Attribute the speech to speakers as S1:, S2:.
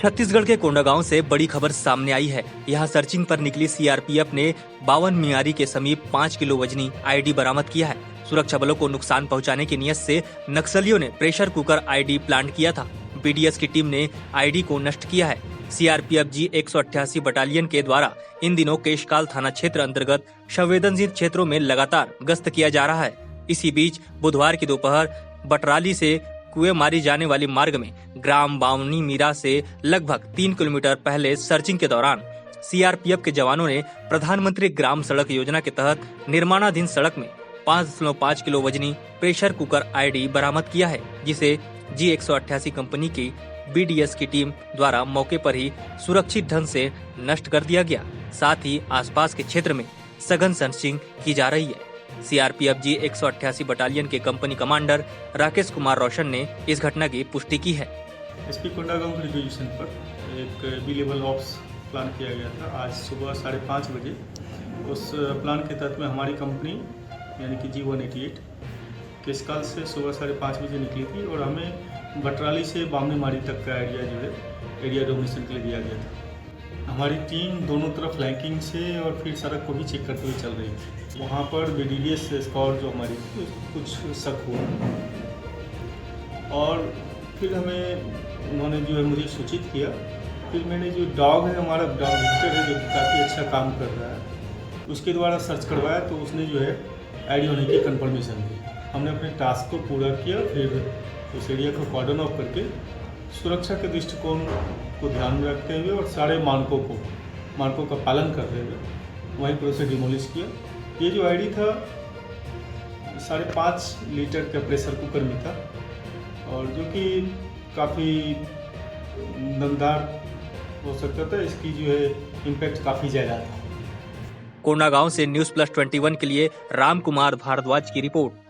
S1: छत्तीसगढ़ के कोंडागांव से बड़ी खबर सामने आई है। यहाँ सर्चिंग पर निकली सीआरपीएफ ने 52 मियारी के समीप 5 किलो वजनी आईडी बरामद किया है। सुरक्षा बलों को नुकसान पहुंचाने की नीयत से नक्सलियों ने प्रेशर कुकर आईडी प्लांट किया था। बीडीएस की टीम ने आईडी को नष्ट किया है। सीआरपीएफ जी 188 बटालियन के द्वारा इन दिनों केशकाल थाना क्षेत्र अंतर्गत संवेदनशील क्षेत्रों में लगातार गश्त किया जा रहा है। इसी बीच बुधवार की दोपहर बटराली से कुएं मारी जाने वाली मार्ग में ग्राम बावनी मीरा से लगभग 3 किलोमीटर पहले सर्चिंग के दौरान सीआरपीएफ के जवानों ने प्रधानमंत्री ग्राम सड़क योजना के तहत निर्माणाधीन सड़क में 5.5 किलो वजनी प्रेशर कुकर आईडी बरामद किया है, जिसे जी 188 कंपनी की बीडीएस की टीम द्वारा मौके पर ही सुरक्षित ढंग से नष्ट कर दिया गया। साथ ही आसपास के क्षेत्र में सघन सर्चिंग की जा रही है। सीआरपीएफ जी 188 बटालियन के कंपनी कमांडर राकेश कुमार रोशन ने इस घटना की पुष्टि की है।
S2: एसपी कोंडागांव के रिक्वेजिशन पर एक बी लेवल ऑप्स प्लान किया गया था आज सुबह 5:30 बजे। उस प्लान के तहत में हमारी कंपनी यानी कि G188 केशकाल से सुबह 5:30 बजे निकली थी और हमें बटराली से बामनी मारी तक का एरिया डोमिनेशन के लिए दिया गया था। हमारी टीम दोनों तरफ फ्लैंकिंग से और फिर सड़क को भी चेक करते हुए चल रही थी। वहाँ पर बीडीएस स्क्वाड जो हमारी थी कुछ शक हुआ और फिर हमें उन्होंने जो है मुझे सूचित किया। फिर मैंने जो डॉग है हमारा डॉग विक्टर है जो काफ़ी अच्छा काम कर रहा है, उसके द्वारा सर्च करवाया तो उसने जो है आईडी होने की कंफर्मेशन दी। हमने अपने टास्क को पूरा किया, फिर उस एरिया को कॉर्डन ऑफ करके सुरक्षा के दृष्टिकोण को ध्यान में रखते हुए और सारे मानकों का पालन करते हुए वहीं पर उसे डिमोलिश किया। ये जो आईडी था 5.5 लीटर का प्रेशर कुकर में था और जो कि काफ़ी दमदार हो सकता था। इसकी जो है इम्पैक्ट काफ़ी ज़्यादा था।
S1: कोंडागांव से न्यूज़ प्लस 21 के लिए राम कुमार भारद्वाज की रिपोर्ट।